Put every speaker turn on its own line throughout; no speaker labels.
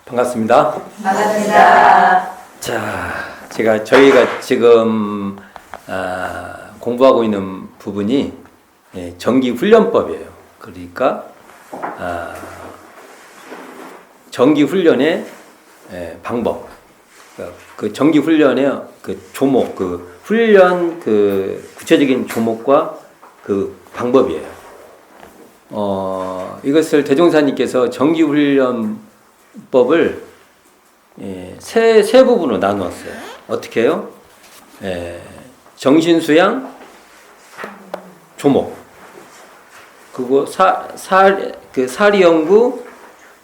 반갑습니다.
반갑습니다.
자, 저희가 지금 공부하고 있는 부분이 정기훈련법이에요. 그러니까 정기훈련의 방법, 그 정기훈련의 그 조목, 그 훈련 그 구체적인 조목과 그 방법이에요. 이것을 대종사님께서 정기훈련법을 세 부분으로 나누었어요. 어떻게 해요? 정신수양, 조목, 그리고 사리연구,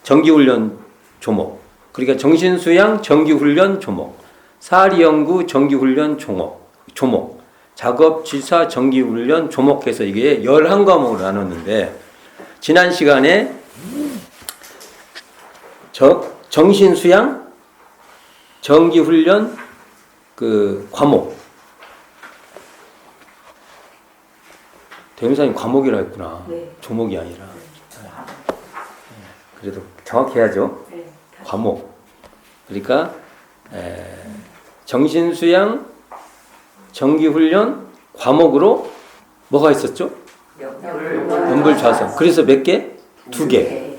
정기훈련 조목. 그러니까 정신수양, 정기훈련 조목, 사리연구, 정기훈련 조목, 작업지사, 정기훈련 조목해서 이게 11과목으로 나눴는데, 지난 시간에 정신수양, 정기훈련 그 과목, 대명사님 과목이라 했구나.
네.
조목이 아니라. 그래도 정확히 해야죠.
네.
과목. 그러니까 정신수양, 정기훈련 과목으로 뭐가 있었죠? 연불좌성. 그래서 몇 개? 2개.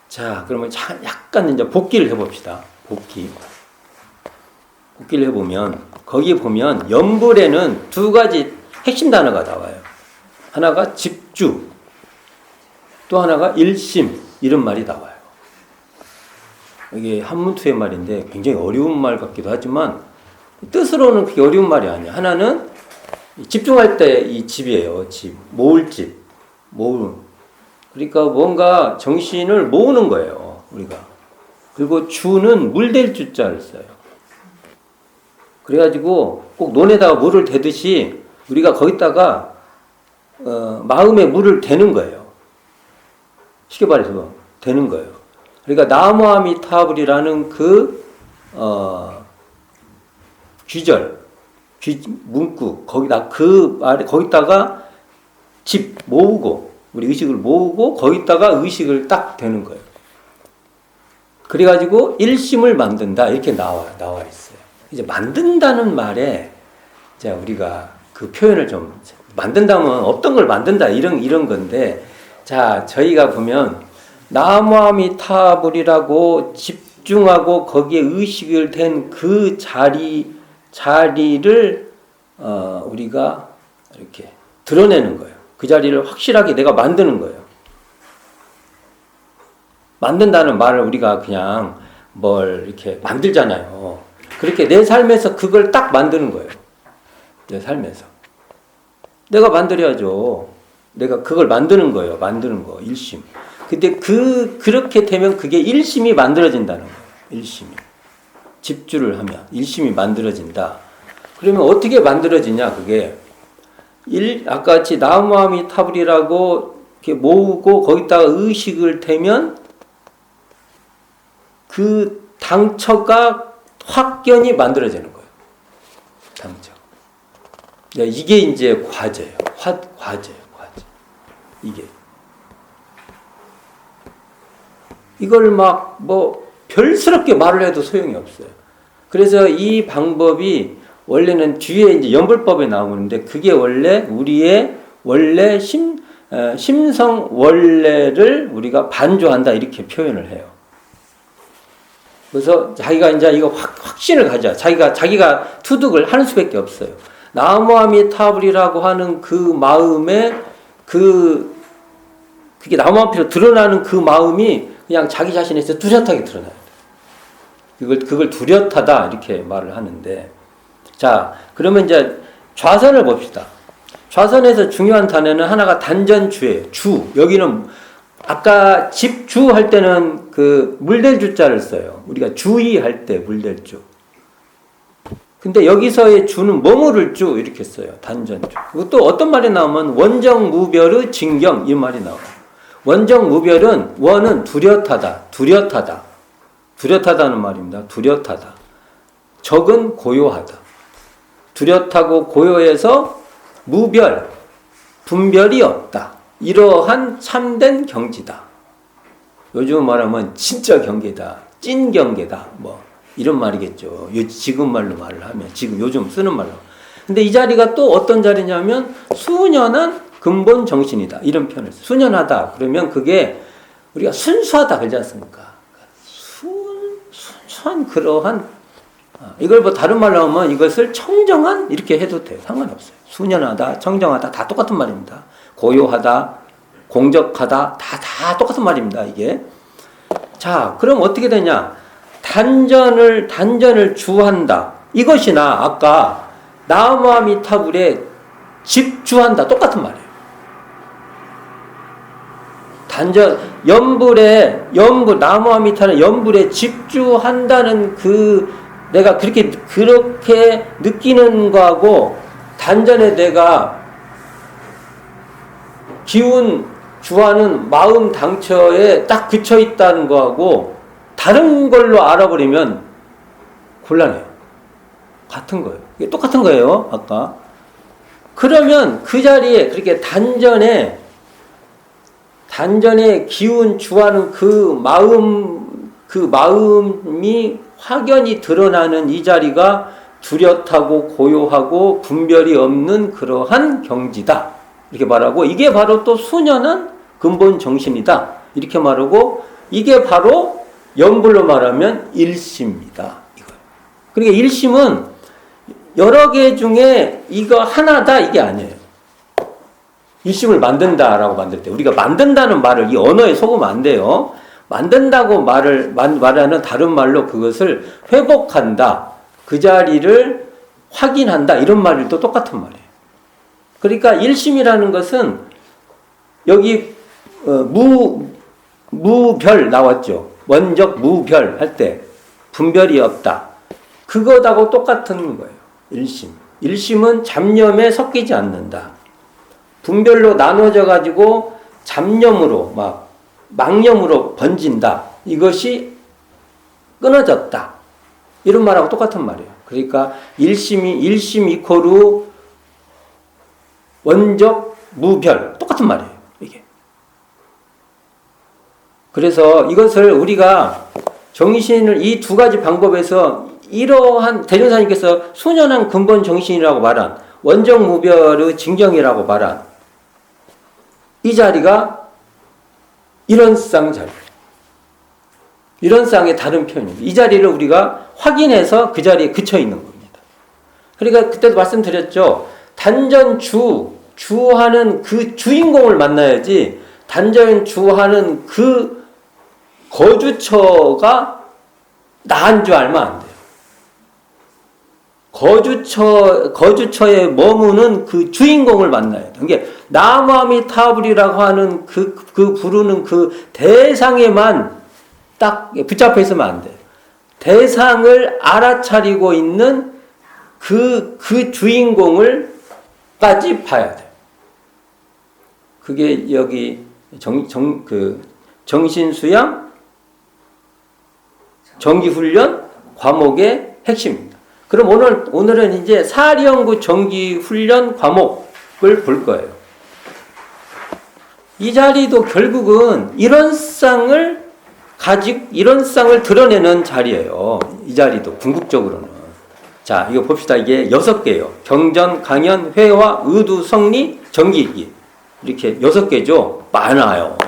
자, 그러면 약간 이제 복기를 해봅시다. 복기를 해보면, 거기 보면 연불에는 2가지 핵심 단어가 나와요. 하나가 집주, 또 하나가 일심, 이런 말이 나와요. 이게 한문투의 말인데 굉장히 어려운 말 같기도 하지만 뜻으로는 그게 어려운 말이 아니에요. 하나는 집중할 때 이 집이에요. 모을 집. 그러니까 뭔가 정신을 모으는 거예요. 우리가. 그리고 주는 물댈 주자를 써요. 그래가지고 꼭 논에다가 물을 대듯이 우리가 거기다가 마음에 물을 대는 거예요. 쉽게 말해서 대는 거예요. 그러니까 나무아미타불이라는 그 문구 거기다가 집 모으고 우리 의식을 모으고 거기다가 의식을 딱 대는 거예요. 그래가지고 일심을 만든다 이렇게 나와 있어요. 이제 만든다는 말에 이제 우리가 그 표현을 좀 만든다면 어떤 걸 만든다 이런 건데 자 저희가 보면 나무아미타불이라고 집중하고 거기에 의식을 댄 그 자리를 우리가 이렇게 드러내는 거예요. 그 자리를 확실하게 내가 만드는 거예요. 만든다는 말을 우리가 그냥 뭘 이렇게 만들잖아요. 그렇게 내 삶에서 그걸 딱 만드는 거예요. 내 삶에서. 내가 만들어야죠. 내가 그걸 만드는 거예요. 만드는 거. 일심. 근데 그렇게 되면 그게 일심이 만들어진다는 거예요. 일심이. 집주를 하면 일심이 만들어진다. 그러면 어떻게 만들어지냐, 그게. 아까 같이 나무아미타불이라고 이렇게 모으고 거기다가 의식을 대면 그 당처가 확연히 만들어지는 거예요. 당처. 이게 이제 과제예요. 과제예요. 이게. 이걸 막 별스럽게 말을 해도 소용이 없어요. 그래서 이 방법이 원래는 뒤에 이제 연불법에 나오는데 그게 원래 우리의 원래 심성 원래를 우리가 반조한다 이렇게 표현을 해요. 그래서 자기가 이제 이거 확신을 가져. 자기가 투득을 하는 수밖에 없어요. 나무아미타불이라고 하는 그 마음에 그게 나무아미타불로 드러나는 그 마음이 그냥 자기 자신에서 뚜렷하게 드러나요. 그걸 뚜렷하다 이렇게 말을 하는데 자 그러면 이제 좌선을 봅시다. 좌선에서 중요한 단어는 하나가 단전주예요. 주 여기는 아까 집주 할 때는 그 물댈 주자를 써요. 우리가 주의할 때 물댈 주. 근데 여기서의 주는 머무를 주 이렇게 써요. 단전주. 그리고 또 어떤 말이 나오면 원정무별의 진경 이 말이 나와요. 원정무별은 원은 뚜렷하다는 말입니다. 뚜렷하다. 적은 고요하다. 뚜렷하고 고요해서 무별, 분별이 없다. 이러한 참된 경지다. 요즘 말하면 진짜 경계다, 찐 경계다, 뭐 이런 말이겠죠. 지금 말로 말을 하면, 지금 요즘 쓰는 말로. 근데 이 자리가 또 어떤 자리냐면 수년한 근본 정신이다, 이런 표현을 써요. 수년하다 그러면 그게 우리가 순수하다 그러지 않습니까? 순수한 그러한, 이걸 뭐 다른 말로 하면 이것을 청정한 이렇게 해도 돼요. 상관없어요. 수년하다, 청정하다 다 똑같은 말입니다. 고요하다, 공적하다 다 똑같은 말입니다. 이게. 자, 그럼 어떻게 되냐? 단전을 주한다. 이것이나 아까 나무아미타불에 집주한다. 똑같은 말이에요. 단전, 나무아미타는 연불에 집주한다는 내가 그렇게 느끼는 거하고 단전에 내가 기운 주하는 마음 당처에 딱 그쳐 있다는 거하고 다른 걸로 알아버리면 곤란해요. 같은 거예요. 이게 똑같은 거예요. 아까. 그러면 그 자리에 그렇게 단전에 기운 주하는 그 마음이 확연히 드러나는 이 자리가 뚜렷하고 고요하고 분별이 없는 그러한 경지다. 이렇게 말하고, 이게 바로 또 수년한 근본 정신이다. 이렇게 말하고, 이게 바로 연불로 말하면 일심입니다. 이거예요. 그러니까 일심은 여러 개 중에 이거 하나다, 이게 아니에요. 일심을 만든다라고 만들 때 우리가 만든다는 말을 이 언어에 속으면 안 돼요. 만든다고 말하는 다른 말로 그것을 회복한다, 그 자리를 확인한다, 이런 말이 또 똑같은 말이에요. 그러니까 일심이라는 것은 여기 무별 나왔죠. 원적 무별 할 때 분별이 없다. 그것하고 똑같은 거예요. 일심. 일심은 잡념에 섞이지 않는다. 분별로 나눠져 가지고 잡념으로 망념으로 번진다. 이것이 끊어졌다. 이런 말하고 똑같은 말이에요. 그러니까 일심 이코르 원적 무별 똑같은 말이에요. 이게. 그래서 이것을 우리가 정신을 이 두 가지 방법에서 이러한 대종사님께서 수년한 근본 정신이라고 말한 원적 무별의 징정이라고 말한 이 자리가 이런 쌍 자리. 이런 쌍의 다른 표현입니다. 이 자리를 우리가 확인해서 그 자리에 그쳐 있는 겁니다. 그러니까 그때도 말씀드렸죠. 단전 주하는 그 주인공을 만나야지 단전 주하는 그 거주처가 나인 줄 알면 안 돼요. 거주처에 머무는 그 주인공을 만나야 돼요. 이게 나무아미타불이라고 하는 그 부르는 그 대상에만 딱 붙잡혀 있으면 안 돼요. 대상을 알아차리고 있는 그 주인공을까지 봐야 돼요. 그게 여기 정신수양, 정기훈련 과목의 핵심입니다. 그럼 오늘은 이제 사리연구 정기훈련 과목을 볼 거예요. 이 자리도 결국은 이런 쌍을 드러내는 자리예요. 이 자리도 궁극적으로는. 자, 이거 봅시다. 이게 6개예요. 경전, 강연, 회화, 의두, 성리, 정기기. 이렇게 6개죠. 많아요.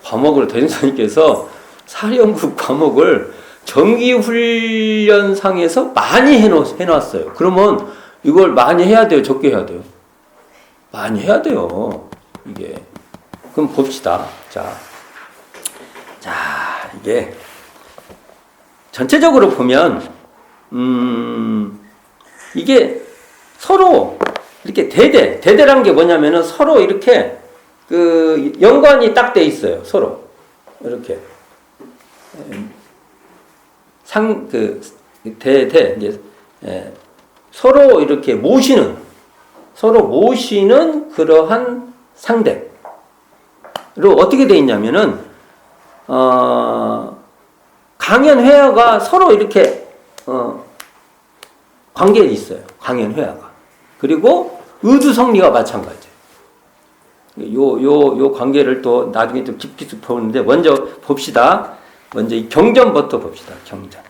과목을 대전사님께서 사리연구 과목을 정기훈련상에서 많이 해놨어요. 그러면 이걸 많이 해야 돼요? 적게 해야 돼요? 많이 해야 돼요. 이게. 그럼 봅시다. 자, 이게 전체적으로 보면 이게 서로 이렇게 대대라는 게 뭐냐면은 서로 이렇게 그 연관이 딱 돼 있어요. 서로 이렇게 이제 서로 이렇게 서로 모시는 그러한 상대로 어떻게 돼 있냐면은 강연 회화가 서로 이렇게 관계에 있어요. 강연 회화가. 그리고 의두 성리가 마찬가지예요. 요 관계를 또 나중에 좀 깊이 보는데 먼저 봅시다. 먼저 이 경전부터 봅시다. 경전.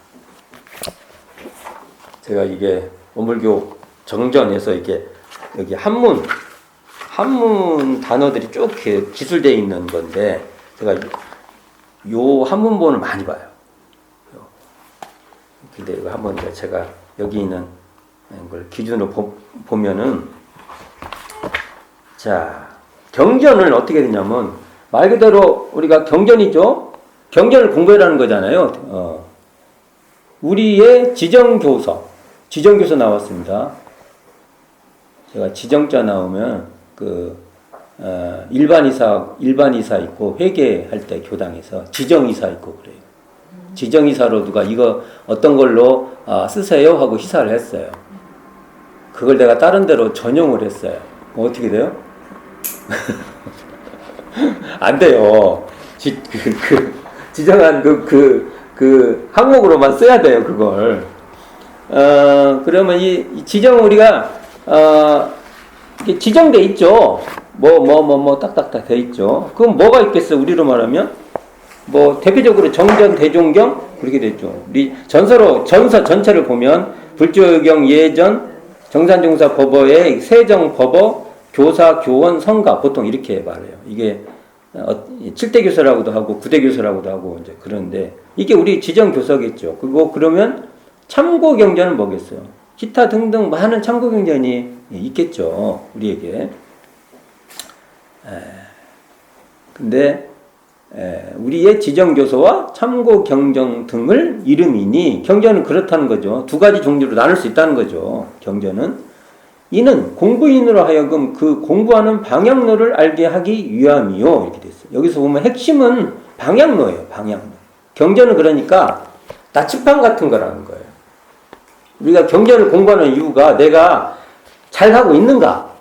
제가 이게 오물교 정전에서 이게 여기 한문 단어들이 쭉 이렇게 기술되어 있는 건데 제가 요 한문본을 많이 봐요. 근데 이거 한번 제가 여기 있는 걸 기준으로 보면은 자 경전을 어떻게 되냐면 말 그대로 우리가 경전이죠. 경전을 공부해라는 거잖아요. 우리의 지정교서 나왔습니다. 제가 지정자 나오면 일반이사 있고 회계할 때 교당에서 지정이사 있고 그래요. 지정이사로 누가 이거 어떤 걸로 쓰세요 하고 시사를 했어요. 그걸 내가 다른 데로 전용을 했어요. 어떻게 돼요? 안 돼요. 지정한 그 항목으로만 써야 돼요, 그걸. 그러면 이 지정 우리가, 지정돼 있죠. 딱딱딱 돼 있죠. 그럼 뭐가 있겠어, 우리로 말하면? 대표적으로 정전, 대종경, 그렇게 됐죠. 우리 전서 전체를 보면, 불조경, 예전, 정산종사 법어의 세정 법어, 교사, 교원, 성가, 보통 이렇게 말해요. 이게 7대 교서라고도 하고 9대 교서라고도 하고 이제 그런데 이게 우리 지정 교서겠죠. 그러면 참고 경전은 뭐겠어요? 기타 등등 많은 참고 경전이 있겠죠. 우리에게. 근데 우리의 지정 교서와 참고 경전 등을 이름이니 경전은 그렇다는 거죠. 두 가지 종류로 나눌 수 있다는 거죠. 경전은 이는 공부인으로 하여금 그 공부하는 방향로를 알게 하기 위함이요. 이렇게 됐어요. 여기서 보면 핵심은 방향로예요. 방향로. 경전은 그러니까 나침반 같은 거라는 거예요. 우리가 경전을 공부하는 이유가 내가 잘하고 있는가?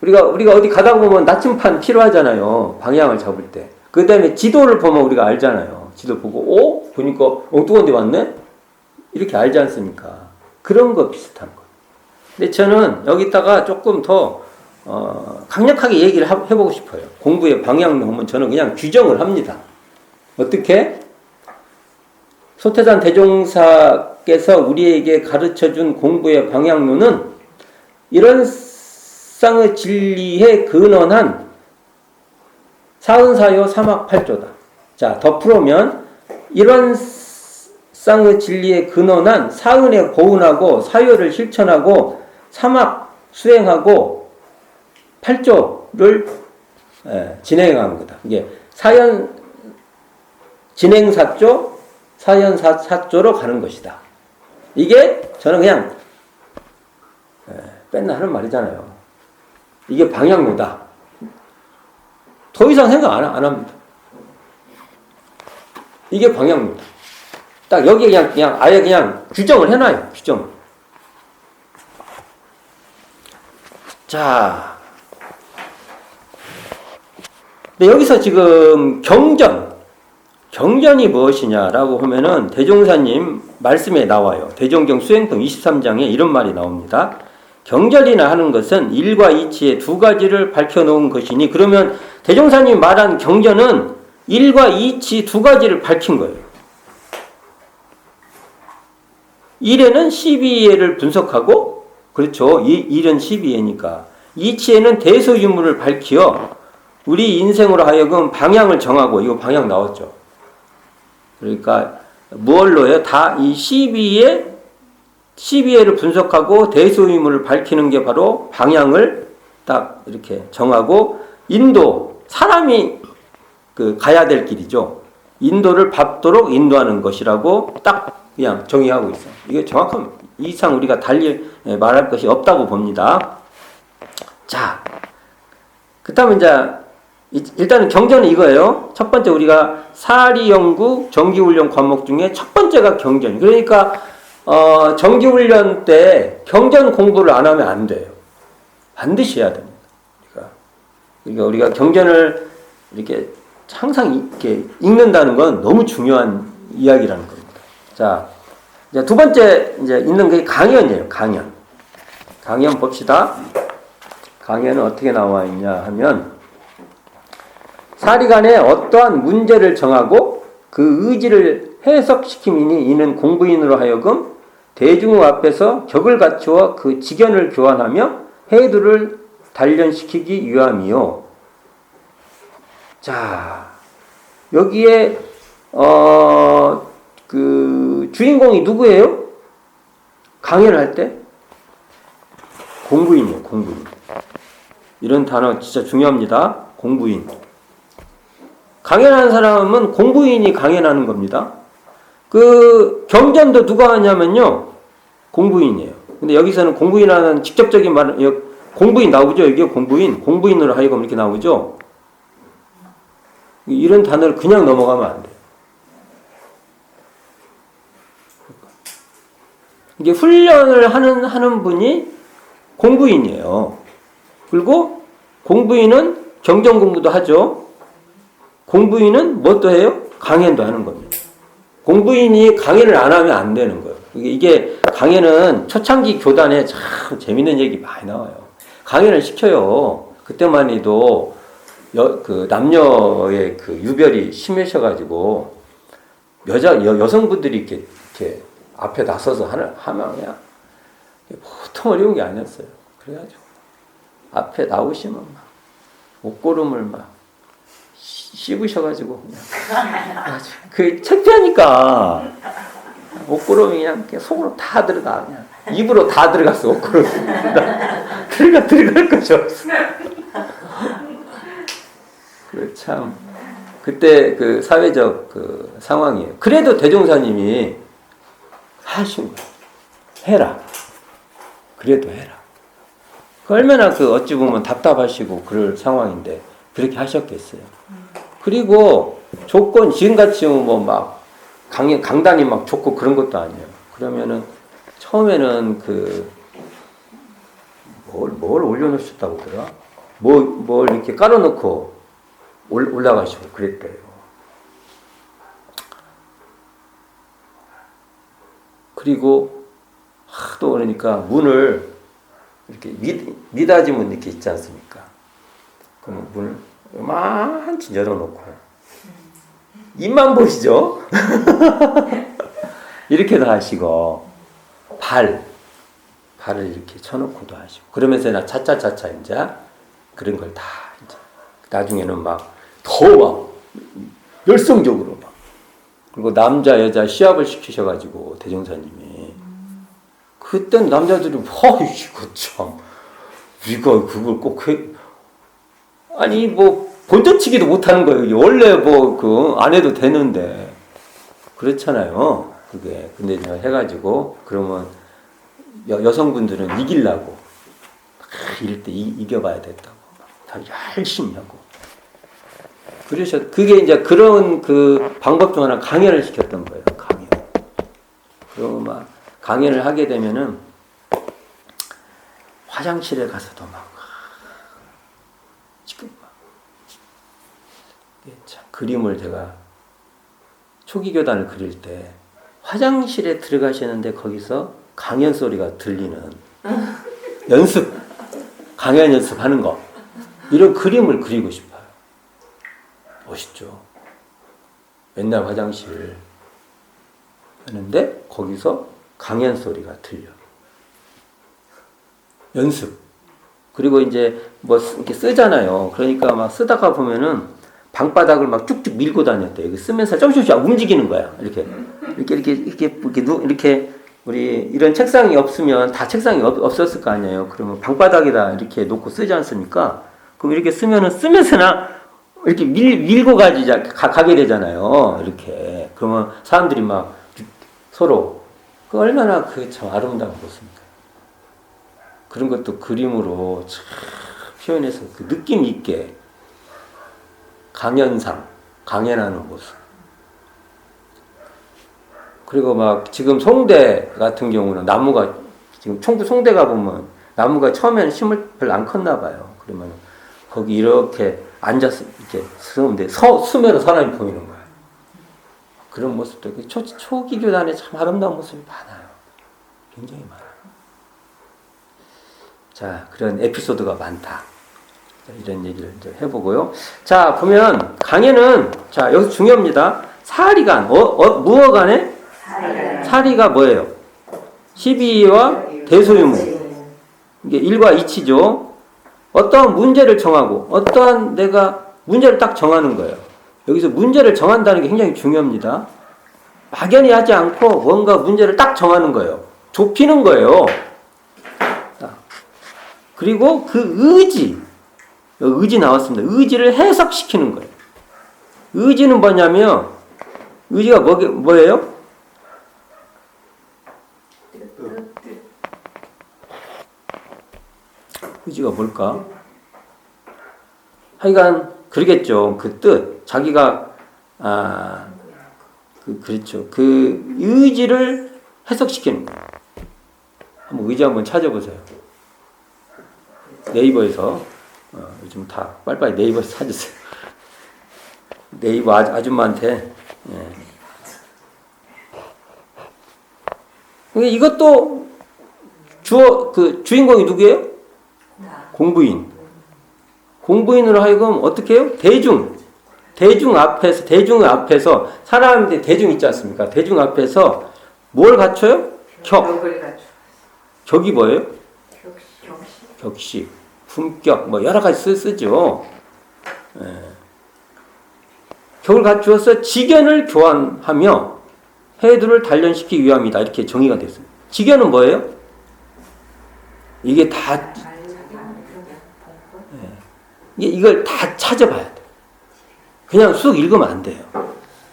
우리가 어디 가다 보면 나침반 필요하잖아요. 방향을 잡을 때. 그 다음에 지도를 보면 우리가 알잖아요. 지도 보고, 보니까 엉뚱한 데 왔네? 이렇게 알지 않습니까? 그런 거 비슷한 거. 근데 저는 여기다가 조금 더 강력하게 얘기를 해보고 싶어요. 공부의 방향로 하면 저는 그냥 규정을 합니다. 어떻게? 소태산 대종사께서 우리에게 가르쳐준 공부의 방향로는 이런 쌍의 진리에 근원한 사은사요 사막팔조다. 자, 더 풀으면 이런 쌍의 진리에 근원한 사은에 고운하고 사요를 실천하고 사막 수행하고 팔조를 진행하는 거다. 이게 사연 진행사조, 사연사조로 가는 것이다. 이게 저는 그냥 뺀나 하는 말이잖아요. 이게 방향로다. 더 이상 생각 안 합니다. 이게 방향로다. 딱 여기에 그냥 아예 그냥 규정을 해놔요. 규정. 자, 근데 여기서 지금 경전이 무엇이냐라고 하면은 대종사님 말씀에 나와요. 대종경 수행품 23장에 이런 말이 나옵니다. 경전이나 하는 것은 일과 이치의 두 가지를 밝혀놓은 것이니 그러면 대종사님 말한 경전은 일과 이치 두 가지를 밝힌 거예요. 일에는 12예를 분석하고 그렇죠. 일은 12예니까 이치에는 대소유무를 밝혀 우리 인생으로 하여금 방향을 정하고 이거 방향 나왔죠. 그러니까 무얼로요? 다 이 12예를 분석하고 대소유무를 밝히는 게 바로 방향을 딱 이렇게 정하고 인도 사람이 가야 될 길이죠. 인도를 밟도록 인도하는 것이라고 딱 그냥 정의하고 있어요. 이게 정확한 이상 우리가 달리 말할 것이 없다고 봅니다. 자, 그 다음에 이제 일단은 경전은 이거예요. 첫 번째 우리가 사리연구 정기훈련 과목 중에 첫 번째가 경전. 그러니까 정기훈련 때 경전 공부를 안 하면 안 돼요. 반드시 해야 됩니다. 그러니까 우리가 경전을 이렇게 항상 이렇게 읽는다는 건 너무 중요한 이야기라는 겁니다. 자, 이제 두 번째 이제 있는 게 강연이에요. 강연 봅시다. 강해는 어떻게 나와 있냐 하면 사리간에 어떠한 문제를 정하고 그 의지를 해석시킴이니 이는 공부인으로 하여금 대중 앞에서 격을 갖추어 그 직연을 교환하며 해두를 단련시키기 위함이요. 자, 여기에 그 주인공이 누구예요? 강연을 할 때 공부인이에요. 공부인. 이런 단어 진짜 중요합니다. 공부인. 강연하는 사람은 공부인이 강연하는 겁니다. 그 경전도 누가 하냐면요, 공부인이에요. 근데 여기서는 공부인하는 직접적인 말, 공부인 나오죠. 이게 공부인으로 하여금 이렇게 나오죠. 이런 단어를 그냥 넘어가면 안 돼요. 이게 훈련을 하는 분이 공부인이에요. 그리고 공부인은 경전 공부도 하죠. 공부인은 뭣도 해요? 강연도 하는 겁니다. 공부인이 강연을 안 하면 안 되는 거예요. 이게 강연은 초창기 교단에 참 재밌는 얘기 많이 나와요. 강연을 시켜요. 그때만 해도 그 남녀의 그 유별이 심해셔가지고 여성분들이 이렇게 앞에 나서서 하면 그냥 보통 어려운 게 아니었어요. 그래가지고 앞에 나오시면 막 옷고름을 막 씹으셔가지고 그냥 그 창피하니까 옷고름이 그냥 속으로 다 들어가, 그냥 입으로 다 들어갔어. 옷고름이 들어갈 것이 없어. 그 참 그때 그 사회적 그 상황이에요. 그래도 대종사님이 하신 거예요. 해라. 그래도 해라. 얼마나 그 어찌 보면 답답하시고 그럴 상황인데 그렇게 하셨겠어요. 그리고 조건 지금같이 뭐 막 강단이 막 좋고 그런 것도 아니에요. 그러면은 처음에는 그 뭘 올려놓으셨다고 그러더라? 뭘 이렇게 깔아놓고 올라가시고 그랬대요. 그리고 하도 그러니까 문을 이렇게 미닫이 문 이렇게 있지 않습니까? 그럼 문을 요만치 열어놓고 입만 보이죠? 이렇게도 하시고 발을 이렇게 쳐놓고도 하시고 그러면서 나 차차차차 이제 그런 걸 다 이제 나중에는 막 더 막 열성적으로 막 그리고 남자 여자 시합을 시키셔가지고 대종사님이 그땐 남자들이 이거 참 이거 그걸 꼭 해 아니 뭐 본전치기도 못하는 거예요. 원래 뭐 그 안 해도 되는데 그렇잖아요. 그게 근데 제가 해가지고 그러면 여성분들은 이기려고 이럴 때 이겨봐야 됐다고 다 열심히 하고 그게 이제 그런 그 방법 중 하나 강연을 시켰던 거예요. 강연. 그러고 막 강연을 하게 되면은 화장실에 가서도 막 지금 막 참 그림을 제가 초기 교단을 그릴 때 화장실에 들어가시는데 거기서 강연 소리가 들리는 강연 연습하는 거 이런 그림을 그리고 싶어요. 멋있죠. 맨날 화장실 하는데 거기서 강연 소리가 들려. 연습. 그리고 이제 뭐 이렇게 쓰잖아요. 그러니까 막 쓰다가 보면은 방바닥을 막 쭉쭉 밀고 다녔대. 여기 쓰면서 조금씩 움직이는 거야. 이렇게 우리 이런 책상이 없으면 다 책상이 없었을 거 아니에요. 그러면 방바닥에다 이렇게 놓고 쓰지 않습니까? 그럼 이렇게 쓰면서나 이렇게 밀고 가게 되잖아요. 이렇게. 그러면 사람들이 막 서로 그 얼마나 그 참 아름다운 모습입니까? 그런 것도 그림으로 참 표현해서 그 느낌 있게 강연하는 모습. 그리고 막 지금 송대 같은 경우는 나무가 지금 청주 송대 가보면 나무가 처음에는 심을 별로 안 컸나 봐요. 그러면 거기 이렇게 앉아서 이렇게 서는데 수면으로 사람이 보이는 거예요. 그런 모습도 초기 교단에 참 아름다운 모습이 많아요. 굉장히 많아요. 자, 그런 에피소드가 많다. 자, 이런 얘기를 이제 해보고요. 자, 보면 강에는 자, 여기서 중요합니다. 사리간, 무어간에 사리가 뭐예요? 12와 대소유무. 이게 1과 2치죠. 어떠한 문제를 정하고 어떠한 내가 문제를 딱 정하는 거예요. 여기서 문제를 정한다는 게 굉장히 중요합니다. 막연히 하지 않고 뭔가 문제를 딱 정하는 거예요. 좁히는 거예요. 그리고 그 의지 나왔습니다. 의지를 해석시키는 거예요. 의지는 뭐냐면 의지가 뭐예요? 의지가 뭘까? 하여간 그러겠죠. 그 뜻, 자기가 그렇죠. 그 의지를 해석시키는 거예요. 한번 의지 한번 찾아보세요. 네이버에서 요즘 다 빨리빨리 네이버에서 찾으세요. 네이버 아줌마한테. 예. 이것도 주인공이 누구예요? 공부인. 공부인으로 하여금 어떻게 해요? 대중 앞에서 사람들 대중 있지 않습니까? 대중 앞에서 뭘 갖춰요? 격이 뭐예요? 격식, 품격, 뭐 여러 가지 쓰죠. 예. 격을 갖추어서 직견을 교환하며 해두를 단련시키기 위함이다. 이렇게 정의가 됐습니다. 직견은 뭐예요? 이게 다 이걸 다 찾아봐야 돼. 그냥 쑥 읽으면 안 돼요.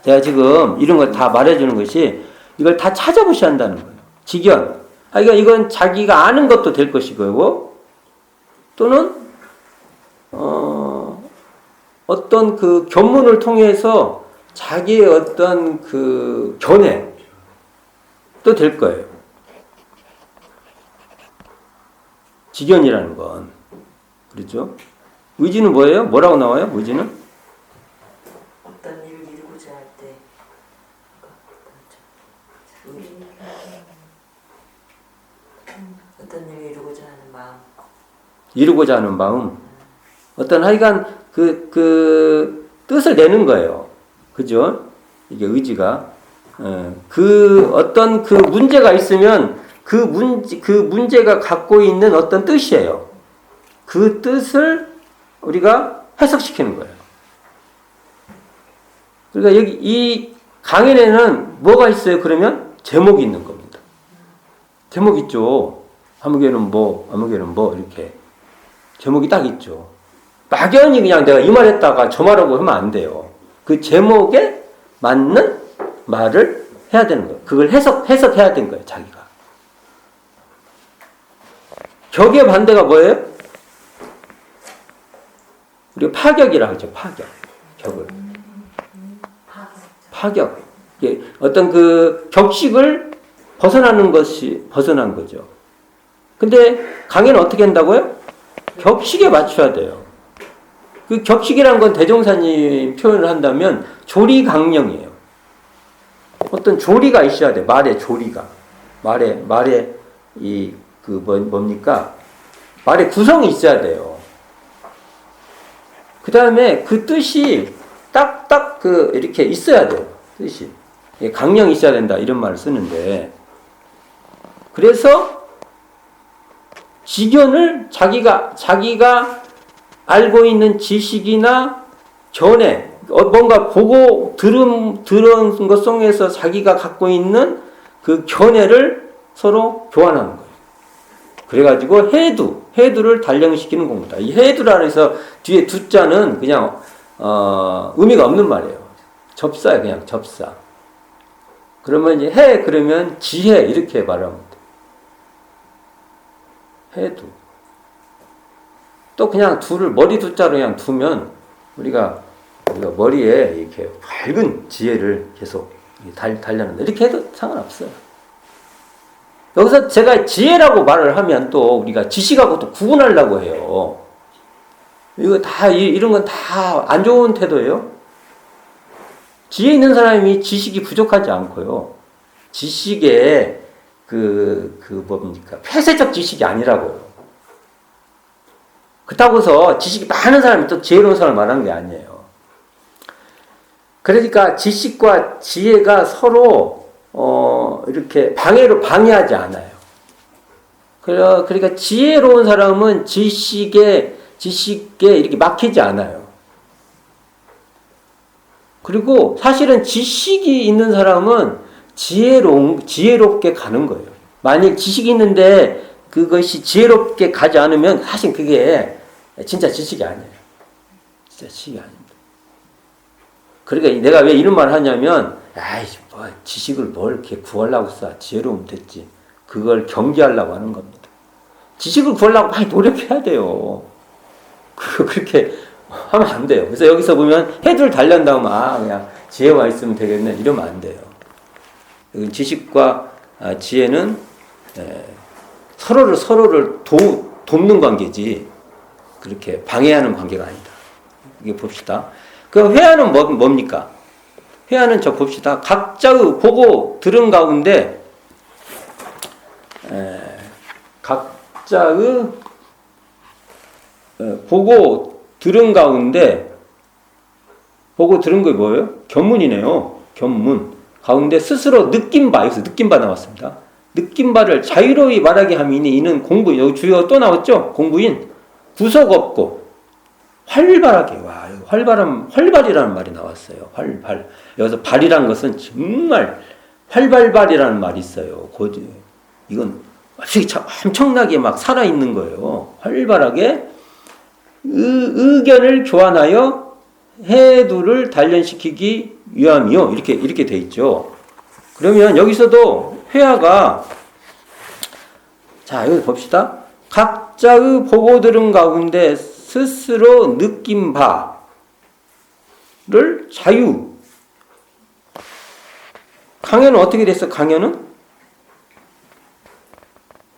제가 지금 이런 걸 다 말해주는 것이 이걸 다 찾아보셔야 한다는 거예요. 직견. 그러니까 이건 자기가 아는 것도 될 것이고 또는 어떤 그 견문을 통해서 자기의 어떤 그 견해도 될 거예요. 직견이라는 건. 그렇죠? 의지는 뭐예요? 뭐라고 나와요? 의지는?
어떤 일을 이루고자 할 때 어떤 일을 이루고자 하는 마음.
이루고자 하는 마음. 어떤 하여간 그 뜻을 내는 거예요. 그죠? 이게 의지가. 그 어떤 그 문제가 있으면 그 문제가 갖고 있는 어떤 뜻이에요. 그 뜻을 우리가 해석시키는 거예요. 그러니까 여기 이 강연에는 뭐가 있어요? 그러면 제목이 있는 겁니다. 제목 있죠. 아무개는 뭐, 아무개는 뭐 이렇게 제목이 딱 있죠. 막연히 그냥 내가 이 말 했다가 저 말하고 하면 안 돼요. 그 제목에 맞는 말을 해야 되는 거예요. 그걸 해석해야 되는 거예요. 자기가. 격의 반대가 뭐예요? 우리가 파격이라고 하죠. 파격. 격을. 파격. 어떤 그 격식을 벗어난 거죠. 근데 강의는 어떻게 한다고요? 격식에 맞춰야 돼요. 그 격식이라는 건 대종사님 표현을 한다면 조리강령이에요. 어떤 조리가 있어야 돼. 말의 조리가. 말의 뭡니까? 말의 구성이 있어야 돼요. 그 다음에 그 뜻이 딱딱 이렇게 있어야 돼요. 뜻이. 강령이 있어야 된다. 이런 말을 쓰는데. 그래서 직견을 자기가 알고 있는 지식이나 견해, 뭔가 보고 들은 것 속에서 자기가 갖고 있는 그 견해를 서로 교환하는 거예요. 그래가지고 해두를 단련시키는 겁니다. 이 해두라 해서 뒤에 두자는 그냥 의미가 없는 말이에요. 접사예요, 그냥 접사. 그러면 이제 그러면 지혜 이렇게 말하면 돼. 해두. 또 그냥 머리 두자로 그냥 두면 우리가 머리에 이렇게 밝은 지혜를 계속 단련한다. 이렇게 해도 상관없어요. 여기서 제가 지혜라고 말을 하면 또 우리가 지식하고 또 구분하려고 해요. 이거 다, 이런 건 다 안 좋은 태도예요. 지혜 있는 사람이 지식이 부족하지 않고요. 지식의 뭡니까? 폐쇄적 지식이 아니라고요. 그렇다고서 지식이 많은 사람이 또 지혜로운 사람을 말하는 게 아니에요. 그러니까 지식과 지혜가 서로 이렇게 방해하지 않아요. 그러니까 지혜로운 사람은 지식에 이렇게 막히지 않아요. 그리고 사실은 지식이 있는 사람은 지혜롭게 가는 거예요. 만약 지식이 있는데 그것이 지혜롭게 가지 않으면 사실 그게 진짜 지식이 아니에요. 진짜 지식이 아닙니다. 그러니까 내가 왜 이런 말을 하냐면, 뭐 지식을 뭘 이렇게 구하려고 써. 지혜로우면 됐지. 그걸 경계하려고 하는 겁니다. 지식을 구하려고 많이 노력해야 돼요. 그렇게 하면 안 돼요. 그래서 여기서 보면 해들 달련다면 그냥 지혜만 있으면 되겠네 이러면 안 돼요. 지식과 지혜는 서로를 돕는 관계지 그렇게 방해하는 관계가 아니다. 이게 봅시다. 그 회화는 뭡니까? 회화는 봅시다. 각자의 보고 들은 가운데 각자의 보고 들은 가운데 보고 들은 게 뭐예요? 견문이네요. 견문 가운데 스스로 느낀 바, 여기서 느낀 바 나왔습니다. 느낀 바를 자유로이 말하게 함이니 이는 공부인, 여기 주어가 또 나왔죠? 공부인 구속 없고 활발하게, 활발이라는 말이 나왔어요. 활발. 여기서 발이라는 것은 정말 활발발이라는 말이 있어요. 이건 엄청나게 막 살아있는 거예요. 활발하게 의견을 교환하여 해두를 단련시키기 위함이요. 이렇게 돼 있죠. 그러면 여기서도 회화가, 자, 여기 봅시다. 각자의 보고 들은 가운데 스스로 느낀 바를 자유. 강연은 어떻게 됐어? 강연은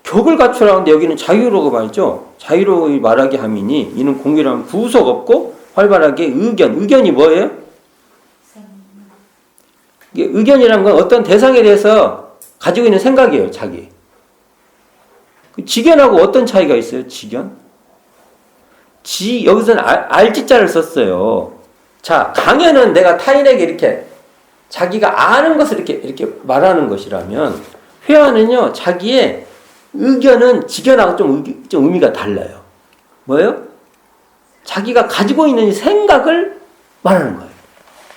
격을 갖추라는데 여기는 자유로고 말이죠. 자유로이 말하게 함이니 이는 공유라면 구속 없고 활발하게 의견이 뭐예요? 이게 의견이란 건 어떤 대상에 대해서 가지고 있는 생각이에요. 자기. 직견하고 어떤 차이가 있어요? 직견? 여기서는 알지자를 썼어요. 자, 강연은 내가 타인에게 이렇게 자기가 아는 것을 이렇게 말하는 것이라면, 회화는요, 자기의 의견은 직견하고 좀 의미가 달라요. 뭐예요? 자기가 가지고 있는 생각을 말하는 거예요.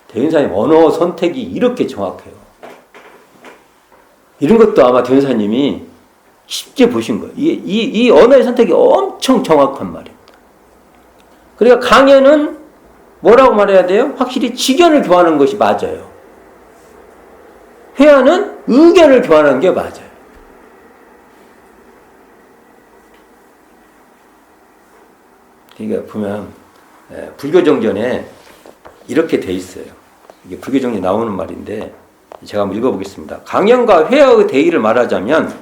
대인사님 언어 선택이 이렇게 정확해요. 이런 것도 아마 대인사님이 쉽게 보신 거예요. 이 언어의 선택이 엄청 정확한 말입니다. 그러니까 강연은 뭐라고 말해야 돼요? 확실히 직견을 교환하는 것이 맞아요. 회화는 의견을 교환하는 게 맞아요. 그러니까 보면 불교정전에 이렇게 돼 있어요. 이게 불교정전에 나오는 말인데 제가 한번 읽어보겠습니다. 강연과 회화의 대의를 말하자면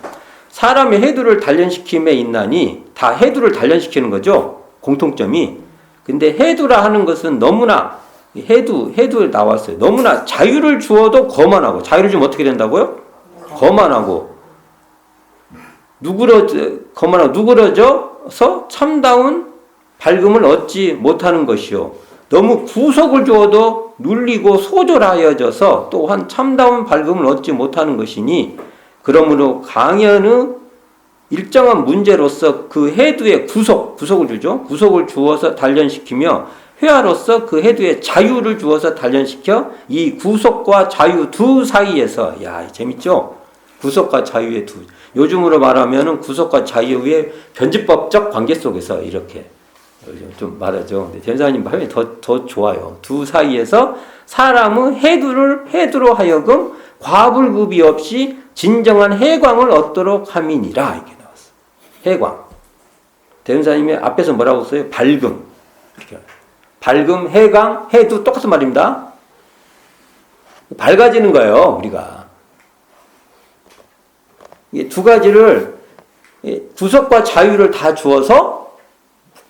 사람의 해두를 단련시킴에 있나니 다 해두를 단련시키는 거죠. 공통점이. 근데 해두라 하는 것은 너무나 해두에 나왔어요. 너무나 자유를 주어도 거만하고, 자유를 주면 어떻게 된다고요? 거만하고 누그러져서 참다운 밝음을 얻지 못하는 것이요. 너무 구속을 주어도 눌리고 소졸하여져서 또한 참다운 밝음을 얻지 못하는 것이니, 그러므로 강연의 일정한 문제로서 그 해두의 구속을 주죠. 구속을 주어서 단련시키며 회화로서 그 해두의 자유를 주어서 단련시켜 이 구속과 자유 두 사이에서, 야, 재밌죠? 구속과 자유의 요즘으로 말하면은 구속과 자유의 변지법적 관계 속에서 이렇게 좀 말하죠. 근데 대사님 말이 더 좋아요. 두 사이에서 사람의 해두로 하여금 과불급이 없이 진정한 해광을 얻도록 함이니라. 이렇게 나왔어요. 해광. 대사님이 앞에서 뭐라고 써요? 밝음. 이렇게. 밝음, 해광, 해두 똑같은 말입니다. 밝아지는 거예요, 우리가. 이 두 가지를 구속과 자유를 다 주어서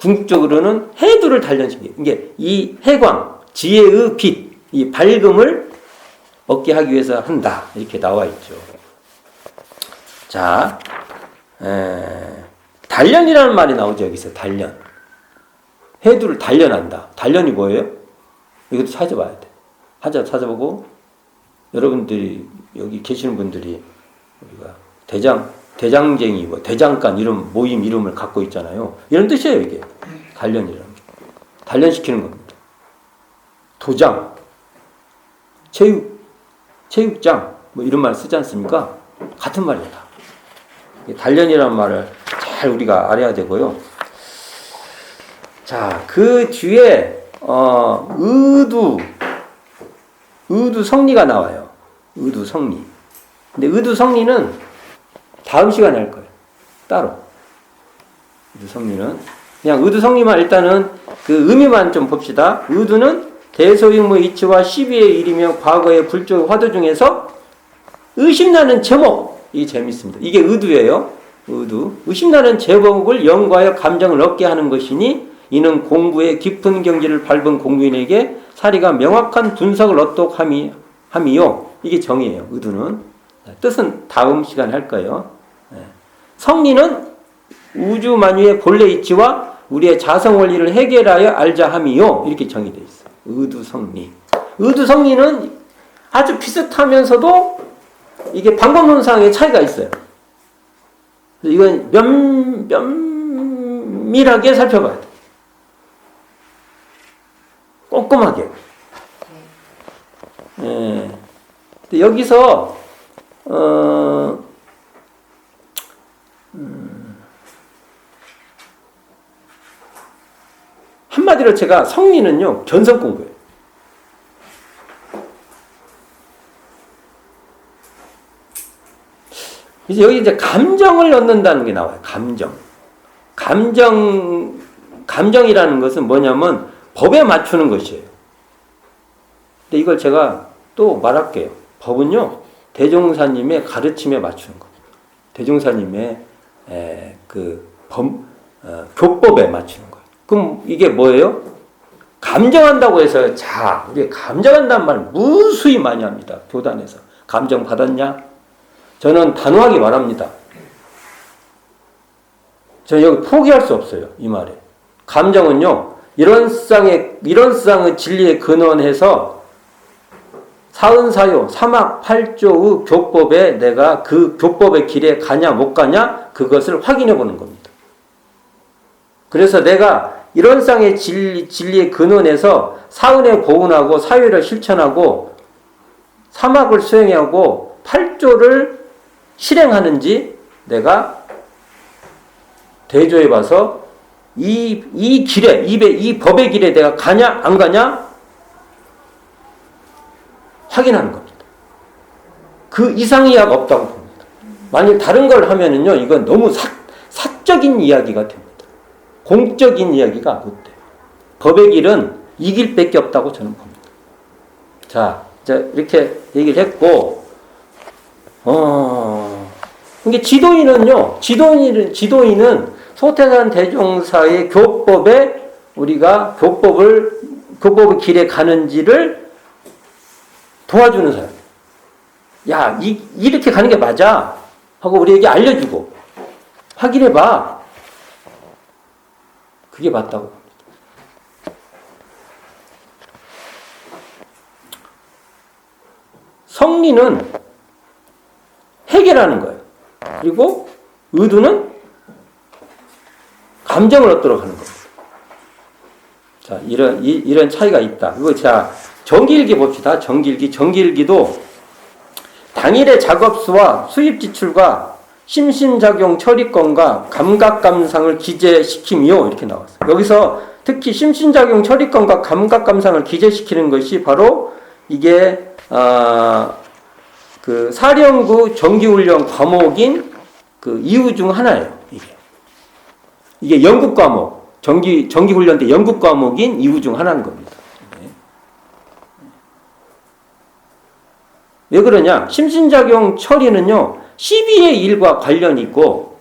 궁극적으로는 해두를 단련시키는, 이게 이 해광, 지혜의 빛, 이 밝음을 얻게 하기 위해서 한다. 이렇게 나와 있죠. 자, 단련이라는 말이 나오죠. 여기서 단련. 해두를 단련한다. 단련이 뭐예요? 이것도 찾아봐야 돼. 찾아보고 여러분들이 여기 계시는 분들이 우리가 대장쟁이, 뭐 대장간 이런 모임 이름을 갖고 있잖아요. 이런 뜻이에요, 이게. 단련이라는 게. 단련시키는 겁니다. 도장, 체육장, 뭐 이런 말 쓰지 않습니까? 같은 말이다. 단련이라는 말을 잘 우리가 알아야 되고요. 자, 그 뒤에 의두 성리가 나와요. 의두 성리. 근데 의두 성리는 다음 시간에 할 거예요. 따로. 의두 성리는 그냥 의두 성리만 일단은 그 의미만 좀 봅시다. 의두는 대소육무 이치와 시비의 일이며 과거의 불조 화두 중에서 의심나는 제목이 재밌습니다. 이게 의두예요. 의두. 의심나는 제목을 연구하여 감정을 얻게 하는 것이니 이는 공부의 깊은 경지를 밟은 공부인에게 사리가 명확한 분석을 얻도록 함이요. 이게 정의예요. 의두는. 뜻은 다음 시간에 할 거예요. 성리는 우주 만유의 본래 이치와 우리의 자성 원리를 해결하여 알자 함이요. 이렇게 정의되어 있어요. 의두 성리. 의두 성리는 아주 비슷하면서도 이게 방법론상의 차이가 있어요. 이건 면밀하게 살펴봐야 돼. 꼼꼼하게. 예. 근데 여기서 한마디로 제가 성리는요 견성 공부예요. 이제 여기 이제 감정을 얻는다는 게 나와요. 감정이라는 것은 뭐냐면 법에 맞추는 것이에요. 근데 이걸 제가 또 말할게요. 법은요 대종사님의 가르침에 맞추는 겁니다. 대종사님의 교법에 맞추는 거예요. 그럼 이게 뭐예요? 감정한다고 해서 우리 감정한다는 말 무수히 많이 합니다. 교단에서. 감정 받았냐? 저는 단호하게 말합니다. 저는 여기 포기할 수 없어요. 이 말에. 감정은요, 이런 쌍의 진리에 근원해서 사은사요, 사막 8조의 교법에 내가 그 교법의 길에 가냐 못 가냐 그것을 확인해 보는 겁니다. 그래서 내가 이런 쌍의 진리에 근원해서 사은에 고운하고 사회를 실천하고 사막을 수행하고 8조를 실행하는지 내가 대조해 봐서 이 길에, 이 법의 길에 내가 가냐 안 가냐 확인하는 겁니다. 그 이상 이야기가 없다고 봅니다. 만약 다른 걸 하면은요, 이건 너무 사적인 이야기가 됩니다. 공적인 이야기가 못 돼요. 법의 길은 이 길밖에 없다고 저는 봅니다. 자, 이렇게 얘기를 했고, 이게 지도인은 소태산 대종사의 교법에 우리가 교법의 길에 가는지를 도와주는 사람. 야, 이렇게 가는 게 맞아. 하고 우리에게 알려주고, 확인해봐. 그게 맞다고 봅니다. 성리는 해결하는 거예요. 그리고 의두는 감정을 얻도록 하는 겁니다. 자, 이런 차이가 있다. 그리고 자, 정기일기 봅시다. 정기일기도 당일의 작업수와 수입 지출과 심신작용 처리권과 감각감상을 기재시킴이요. 이렇게 나왔어요. 여기서 특히 심신작용 처리권과 감각감상을 기재시키는 것이 바로 이게 그 사령구 정기훈련 과목인 그 이유 중 하나예요. 이게 연극 과목, 정기훈련 때 연극 과목인 이유 중 하나인 겁니다. 왜 그러냐? 심신작용 처리는요, 시비의 일과 관련이 있고,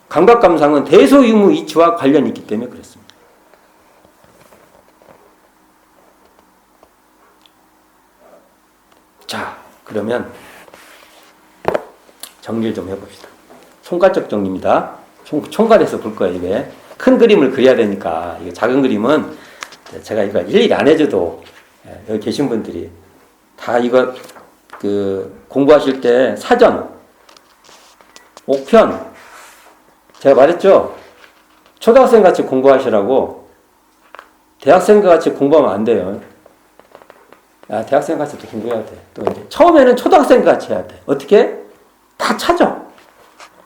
감각감상은 대소유무 이치와 관련이 있기 때문에 그렇습니다. 자, 그러면 정리를 좀 해봅시다. 총괄적 정리입니다. 총괄해서 볼 거예요, 이게. 큰 그림을 그려야 되니까 이거 작은 그림은 제가 이거 일일이 안 해줘도 여기 계신 분들이 다 이거 그 공부하실 때 사전, 옥편 제가 말했죠. 초등학생 같이 공부하시라고. 대학생 같이 공부하면 안 돼요. 대학생 같이 또 공부해야 돼. 또 이제 처음에는 초등학생 같이 해야 돼. 어떻게? 다 찾아.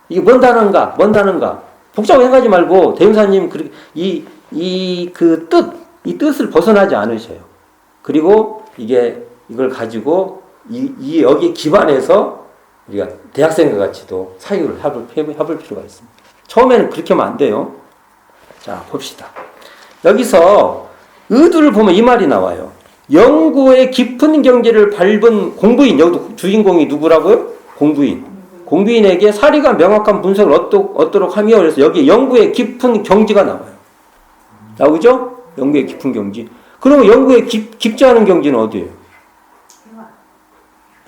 이게 뭔 단어인가? 뭔 단어인가? 복잡하게 생각하지 말고 대명사님 이 뜻을 벗어나지 않으셔요. 그리고 이걸 가지고 여기 기반해서 우리가 대학생과 같이도 사유를 해볼 필요가 있습니다. 처음에는 그렇게 하면 안 돼요. 자, 봅시다. 여기서 의두를 보면 이 말이 나와요. 영구의 깊은 경지를 밟은 공부인, 여기도 주인공이 누구라고요? 공부인. 공부인에게 사리가 명확한 분석을 얻도록 하며, 그래서 여기 영구의 깊은 경지가 나와요. 나오죠? 영구의 깊은 경지. 그러면 영구의 깊지 않은 경지는 어디예요?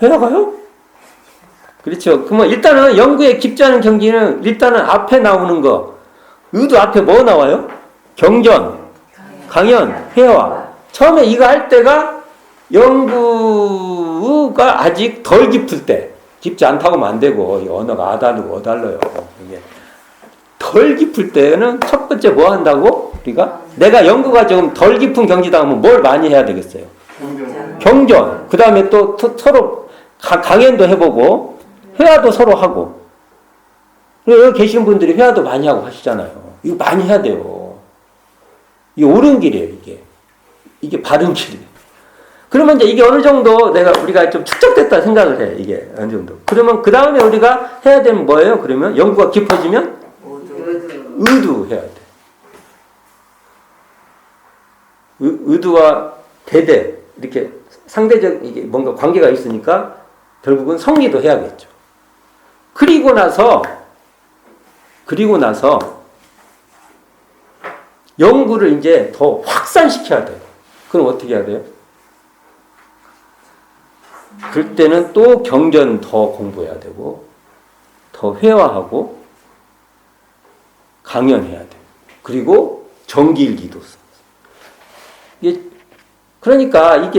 회화가요? 그렇죠. 그러면 일단은 영구의 깊지 않은 경지는 일단은 앞에 나오는 거. 의도 앞에 뭐 나와요? 경전, 강연, 회화. 처음에 이거 할 때가 영구가 아직 덜 깊을 때. 깊지 않다고 하면 안 되고, 이 언어가 아다르고 어달러요. 이게 덜 깊을 때는 첫 번째 뭐 한다고? 우리가? 내가 연구가 좀 덜 깊은 경지다 하면 뭘 많이 해야 되겠어요? 경전. 그 다음에 또 서로 강연도 해보고, 회화도 서로 하고. 여기 계신 분들이 회화도 많이 하고 하시잖아요. 이거 많이 해야 돼요. 이게 옳은 길이에요, 이게. 이게 바른 길이에요. 그러면 이제 이게 어느 정도 우리가 좀 축적됐다 생각을 해, 이게 어느 정도. 그러면 그 다음에 우리가 해야 되는 뭐예요? 그러면 연구가 깊어지면 의두해야 돼. 의두와 대대 이렇게 상대적 이게 뭔가 관계가 있으니까 결국은 성리도 해야겠죠. 그리고 나서 연구를 이제 더 확산시켜야 돼요. 그럼 어떻게 해야 돼요? 그럴 때는 또 경전 더 공부해야 되고, 더 회화하고, 강연해야 돼요. 그리고 정기일기도 써. 그러니까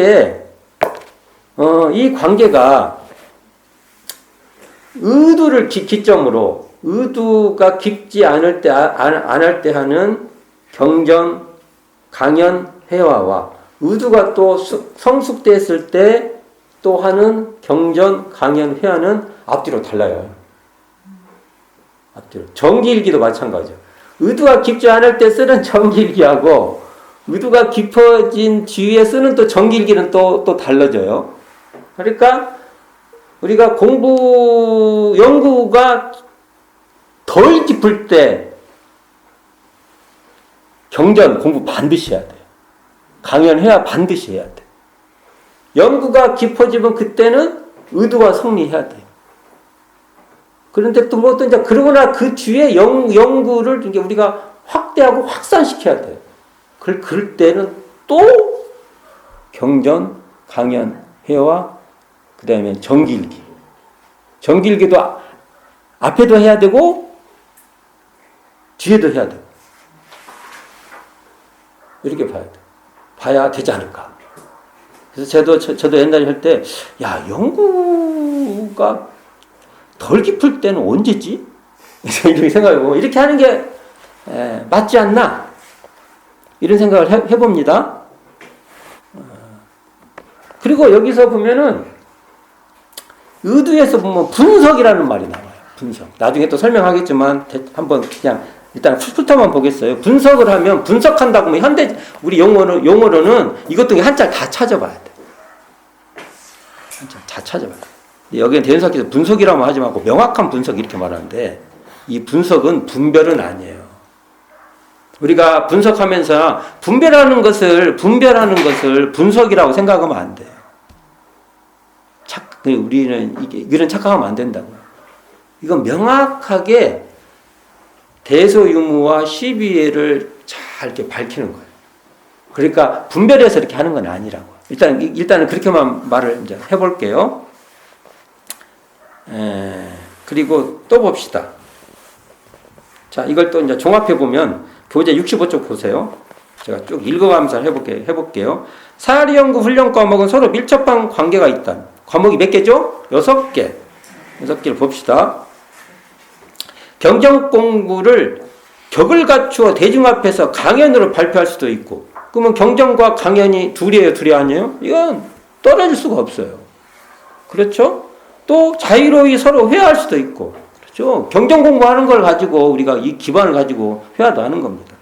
이 관계가 의두를 기점으로, 의두가 깊지 않을 때, 안 할 때 하는 경전, 강연, 회화와 의두가 또 성숙됐을 때 또 하는 경전, 강연, 회화는 앞뒤로 달라요. 앞뒤로. 정기일기도 마찬가지죠. 의두가 깊지 않을 때 쓰는 정기일기하고 의두가 깊어진 뒤에 쓰는 또 정기일기는 또 달라져요. 그러니까 우리가 연구가 덜 깊을 때 경전, 공부 반드시 해야 돼요. 강연, 회화 반드시 해야 돼요. 연구가 깊어지면 그때는 의도가 성리해야 돼요. 그런데 또 뭐 이제 그러거나 그 뒤에 연구를 이제 우리가 확대하고 확산시켜야 돼요. 그럴 때는 또 경전, 강연, 회화, 그 다음에 정기일기. 정기일기도 앞에도 해야 되고 뒤에도 해야 되고 이렇게 봐야 되지 않을까. 그래서 저도 옛날에 할 때, 연구가 덜 깊을 때는 언제지? 이렇게 생각해보고, 이렇게 하는 게 맞지 않나? 이런 생각을 해봅니다. 그리고 여기서 보면은, 의두에서 보면 분석이라는 말이 나와요. 분석. 나중에 또 설명하겠지만, 한번 그냥 일단 풀터만 보겠어요. 분석을 하면 분석한다고 하면 우리 용어로는 이것도 한자 다 찾아봐야 돼. 한자 다 찾아봐야 돼. 여기는 대연사께서 분석이라고 하지 말고 명확한 분석 이렇게 말하는데 이 분석은 분별은 아니에요. 우리가 분석하면서 분별하는 것을 분석이라고 생각하면 안 돼요. 우리는 이런 착각하면 안 된다고요. 이건 명확하게 대소유무와 시비를 잘 이렇게 밝히는 거예요. 그러니까 분별해서 이렇게 하는 건 아니라고. 일단은 그렇게만 말을 이제 해볼게요. 그리고 또 봅시다. 자, 이걸 또 이제 종합해 보면 교재 65쪽 보세요. 제가 쭉 읽어가면서 해볼게요. 사리연구 훈련 과목은 서로 밀접한 관계가 있다. 과목이 몇 개죠? 6개. 6개를 봅시다. 경전 공부를 격을 갖추어 대중 앞에서 강연으로 발표할 수도 있고, 그러면 경전과 강연이 둘이 아니에요? 이건 떨어질 수가 없어요. 그렇죠? 또 자유로이 서로 회화할 수도 있고, 그렇죠? 경전 공부하는 걸 가지고 우리가 이 기반을 가지고 회화도 하는 겁니다.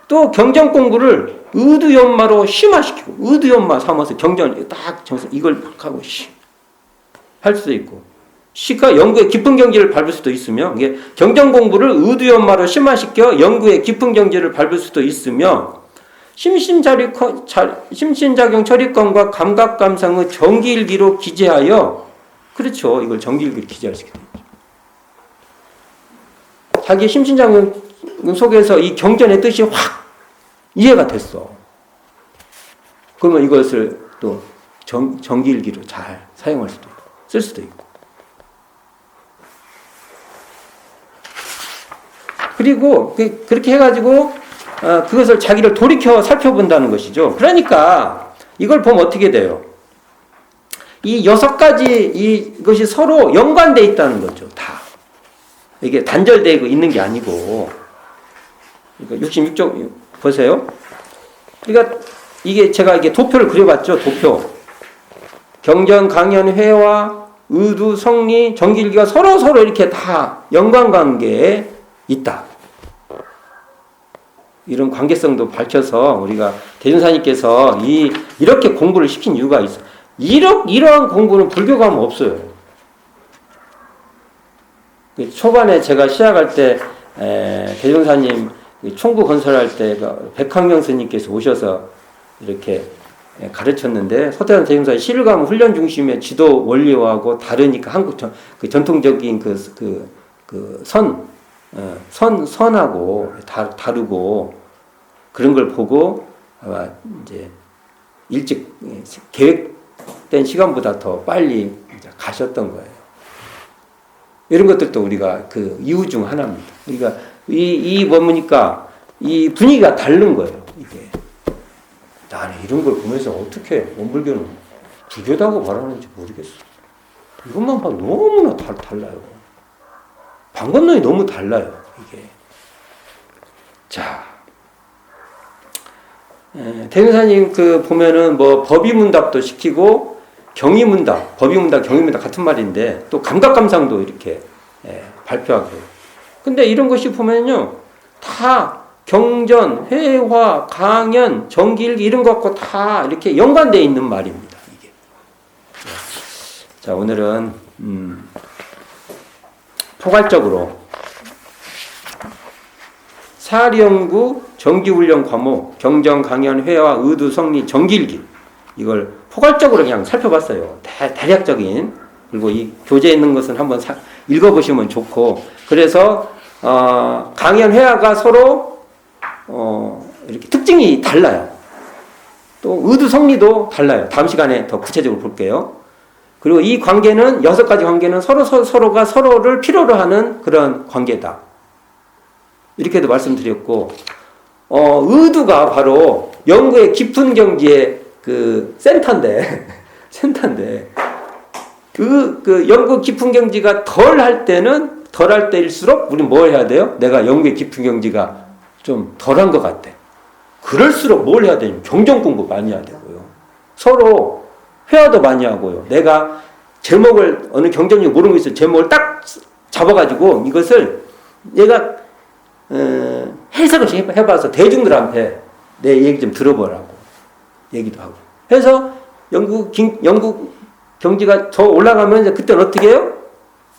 또 경전 공부를 의두연마로 심화시키고, 의두연마 삼아서 경전 딱 정서 이걸 하고 할 수도 있고, 시가 연구의 깊은 경지를 밟을 수도 있으며, 이게 경전 공부를 의두연마로 심화시켜 연구의 깊은 경지를 밟을 수도 있으며, 심신작용 처리권과 감각감상의 정기일기로 기재하여, 그렇죠. 이걸 정기일기로 기재할 수 있게 되죠. 자기 심신작용 속에서 이 경전의 뜻이 확 이해가 됐어. 그러면 이것을 또 정기일기로 잘 사용할 수도 있고, 쓸 수도 있고. 그리고 그렇게 해가지고 그것을 자기를 돌이켜 살펴본다는 것이죠. 그러니까 이걸 보면 어떻게 돼요? 이 6가지 이것이 서로 연관되어 있다는 거죠. 다. 이게 단절되고 있는 게 아니고. 그러니까 66쪽 보세요. 그러니까 이게 제가 이게 도표를 그려봤죠. 도표. 경전, 강연, 회화, 의두, 성리, 정기일기가 서로 이렇게 다 연관관계에 있다. 이런 관계성도 밝혀서 우리가 대준사님께서 이렇게 공부를 시킨 이유가 있어. 이러한 공부는 불교가 하면 없어요. 초반에 제가 시작할 때 대준사님 총부 건설할 때 백학명 스님께서 오셔서 이렇게 가르쳤는데, 서태산 대중사 실감 훈련 중심의 지도 원리하고 다르니까 한국 전통적인 선하고 다르고, 그런 걸 보고 아마 이제 일찍 계획된 시간보다 더 빨리 가셨던 거예요. 이런 것들도 우리가 그 이유 중 하나입니다. 우리가 뭡니까? 이 분위기가 다른 거예요. 이게 나는 이런 걸 보면서 어떻게 원불교는 불교다고 말하는지 모르겠어. 이것만 봐도 너무나 달라요. 방법론이 너무 달라요, 이게. 자, 대승사님 보면은 법의문답도 시키고, 경의문답, 법의문답, 경의문답 같은 말인데, 또 감각감상도 이렇게 발표하고. 근데 이런 것이 보면요, 다 경전, 회화, 강연, 정기일기 이런 것 갖고 다 이렇게 연관되어 있는 말입니다, 이게. 자, 오늘은, 포괄적으로 사리연구 정기훈련 과목 경전 강연 회화 의두 성리 정기일기 이걸 포괄적으로 그냥 살펴봤어요. 대략적인. 그리고 이 교재에 있는 것은 한번 읽어보시면 좋고, 그래서 강연 회화가 서로 이렇게 특징이 달라요. 또 의두 성리도 달라요. 다음 시간에 더 구체적으로 볼게요. 그리고 이 관계는 6가지 관계는 서로가 서로를 필요로 하는 그런 관계다. 이렇게도 말씀드렸고, 의두가 바로 연구의 깊은 경지의 센터인데, 그 연구 깊은 경지가 덜 할 때일수록 우리는 뭘 해야 돼요? 내가 연구의 깊은 경지가 좀 덜한 것 같아. 그럴수록 뭘 해야 되냐면 경전 공부 많이 해야 되고요. 서로 회화도 많이 하고요. 내가 제목을 어느 경전이 모르는 거 있어요. 제목을 딱 잡아가지고 이것을 내가 해석을 해봐서 대중들한테 내 얘기 좀 들어보라고 얘기도 하고. 해서 연구 경지가 더 올라가면 이제 그때는 어떻게 해요?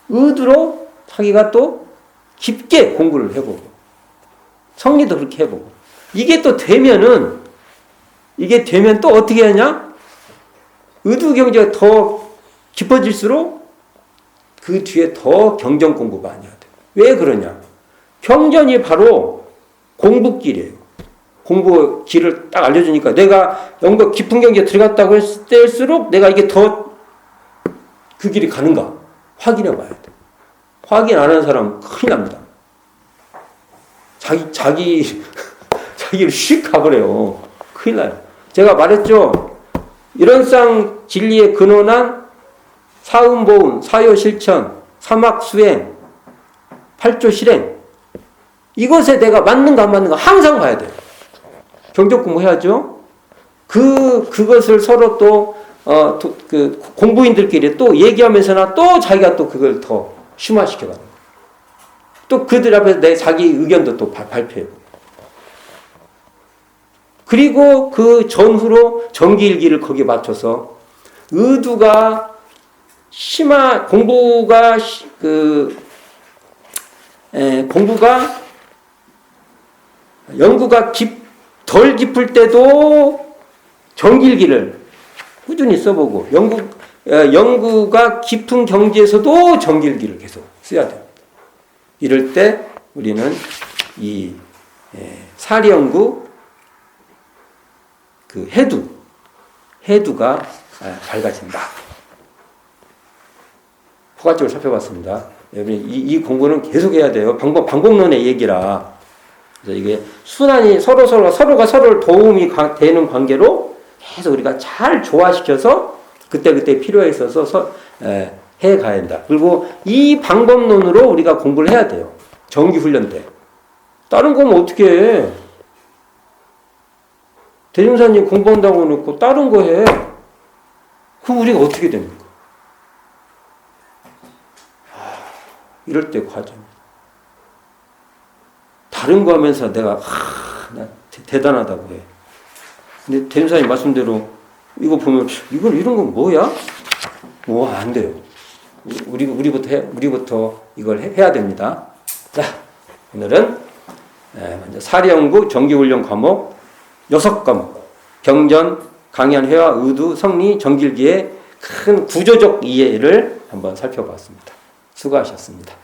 의두로 자기가 또 깊게 공부를 해보고 성리도 그렇게 해보고. 이게 되면 또 어떻게 하냐? 의두 경지가 더 깊어질수록 그 뒤에 더 경전 공부 많이 해야 돼. 왜 그러냐? 경전이 바로 공부길이에요. 공부 길을 딱 알려주니까 내가 연구 깊은 경지에 들어갔다고 했을 때일수록 내가 이게 더 그 길이 가는가 확인해 봐야 돼. 확인 안 하는 사람 큰일 납니다. 자기를 휙 가버려요. 큰일 나요. 제가 말했죠. 이런상 진리의 근원한 사음보은, 사요실천, 사막수행, 8조 실행. 이것에 내가 맞는가 안 맞는가 항상 봐야 돼요. 경적 공부해야죠. 그것을 서로 또, 공부인들끼리 또 얘기하면서나 또 자기가 또 그걸 더 심화시켜가는 거예요. 또 그들 앞에서 내 자기 의견도 또 발표해요. 그리고 그 전후로 정기일기를 거기에 맞춰서 의두가 공부가 연구가 덜 깊을 때도 정기일기를 꾸준히 써보고 연구가 깊은 경지에서도 정기일기를 계속 써야 됩니다. 이럴 때 우리는 이 사리연구 그 해두가 밝아진다. 포괄적으로 살펴봤습니다. 여러분 이 공부는 계속 해야 돼요. 방법론의 얘기라. 그래서 이게 순환이 서로가 서로를 도움이 되는 관계로 계속 우리가 잘 조화시켜서 그때 필요에 있어서 해 가야 된다. 그리고 이 방법론으로 우리가 공부를 해야 돼요. 정기훈련 때. 다른 거면 어떻게 해? 대중사님 공부한다고 놓고 다른 거 해. 그럼 우리가 어떻게 됩니까? 이럴 때 과정입니다. 다른 거 하면서 내가 나 대단하다고 해. 근데 대중사님 말씀대로 이거 보면 이런 건 뭐야? 안 돼요. 우리부터 이걸 해야 됩니다. 자, 오늘은 먼저 사리연구 정기훈련 과목 6과목 경전, 강연, 회화, 의두, 성리, 정기일기의 큰 구조적 이해를 한번 살펴봤습니다. 수고하셨습니다.